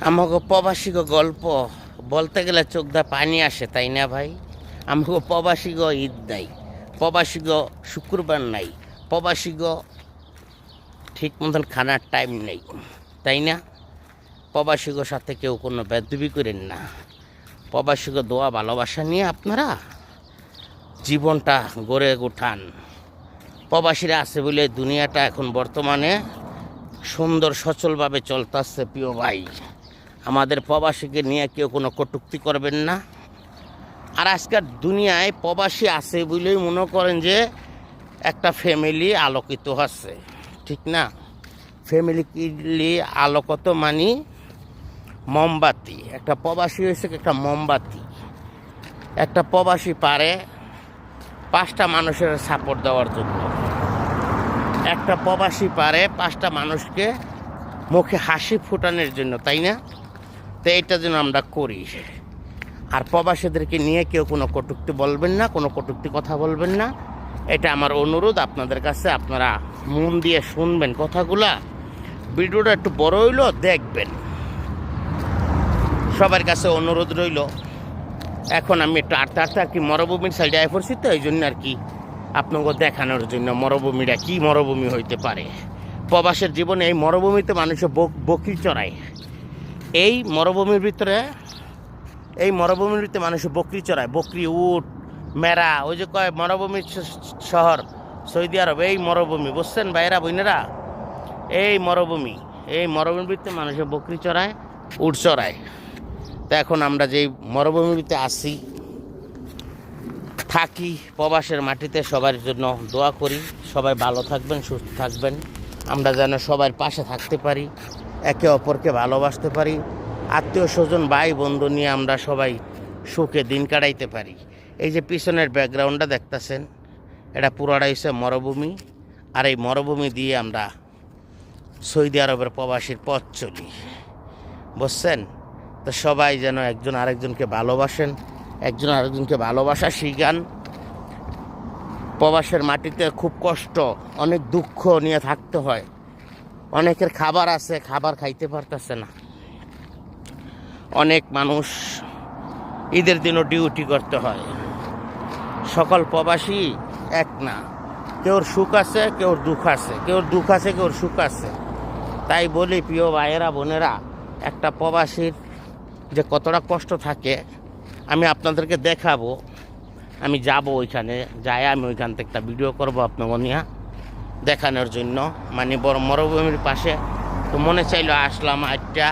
আমাকে প্রবাসী গল্প বলতে গেলে চোখ দা পানি আসে, তাই না ভাই? আমাকে প্রবাসী ঈদ নাই, প্রবাসী শুক্রবার নাই, প্রবাসী ঠিক মতন খানার টাইম নেই, তাই না? প্রবাসী সাথে কেউ কোনো বেদবি করেন না। প্রবাসী দোয়া ভালোবাসা নিয়ে আপনারা জীবনটা গড়ে উঠান। প্রবাসীরা আছে বলে দুনিয়াটা এখন বর্তমানে সুন্দর সচলভাবে চলতেছে। প্রিয় ভাই, আমাদের প্রবাসীকে নিয়ে কেউ কোনো কটূক্তি করবেন না। আর আজকের দুনিয়ায় প্রবাসী আছে বলেই মনে করেন যে একটা ফ্যামিলি আলোকিত হচ্ছে, ঠিক না? ফ্যামিলি আলোকিত মানি মোমবাতি। একটা প্রবাসী হয়েছে একটা মোমবাতি। একটা প্রবাসী পারে 5টা মানুষের সাপোর্ট দেওয়ার জন্য। একটা প্রবাসী পারে 5টা মানুষকে মুখে হাসি ফোটানোর জন্য, তাই না? তো এইটা যেন আমরা করি। আর প্রবাসীদেরকে নিয়ে কেউ কোনো কটূক্তি বলবেন না, কোনো কটূক্তি কথা বলবেন না, এটা আমার অনুরোধ আপনাদের কাছে। আপনারা মন দিয়ে শুনবেন কথাগুলা। ভিডিওটা একটু বড় হইলো দেখবেন, সবার কাছে অনুরোধ রইল। এখন আমি একটু আটটা কি মরুভূমির সাইডে আয় পড়ছি, তো এই জন্য আর কি আপনাকে দেখানোর জন্য মরুভূমিটা কি মরুভূমি হইতে পারে। প্রবাসের জীবনে এই মরুভূমিতে মানুষে বকরি চড়ায়। এই মরুভূমির ভিতরে মানুষ বকরি চড়ায়, বকরি, উট, মেরা। ওই যে কয় মরুভূমির শহর সৌদি আরব, এই মরুভূমি, বুঝছেন ভাইরা বোনেরা? এই মরুভূমির ভিতরে মানুষে বকরি চড়ায়, উট চড়ায়। তো এখন আমরা যেই মরুভূমিতে আসি থাকি, প্রবাসের মাটিতে, সবার জন্য দোয়া করি। সবাই ভালো থাকবেন, সুস্থ থাকবেন। আমরা যেন সবার পাশে থাকতে পারি, একে অপরকে ভালোবাসতে পারি, আত্মীয় স্বজন ভাই বন্ধু নিয়ে আমরা সবাই সুখে দিন কাটাইতে পারি। এই যে পিছনের ব্যাকগ্রাউন্ডটা দেখতেছেন, এটা পুরোটা হচ্ছে মরুভূমি। আর এই মরুভূমি দিয়ে আমরা সৌদি আরবের প্রবাসীর পথ চলি, বুঝছেন? তো সবাই যেন একজন আরেকজনকে ভালোবাসেন, একজন আরেকজনকে ভালোবাসা শিখান। প্রবাসের মাটিতে খুব কষ্ট, অনেক দুঃখ নিয়ে থাকতে হয়। অনেকের খাবার আছে, খাবার খাইতে পারতেছে না। অনেক মানুষ ঈদের দিনও ডিউটি করতে হয়। সকল প্রবাসী এক না, কেউর সুখ আছে, কেউর দুঃখ আছে, কেউর দুঃখ আছে, কেউর সুখ আছে। তাই বলি প্রিয় ভাইয়েরা বোনেরা, একটা প্রবাসীর যে কতটা কষ্ট থাকে আমি আপনাদেরকে দেখাবো। আমি যাব ওইখানে, যাই আমি ওইখান থেকে একটা ভিডিও করবো আপনাকে নিয়ে দেখানোর জন্য। মানে বড় মরুভূমির পাশে তো মনে চাইলো আসলাম, আটটা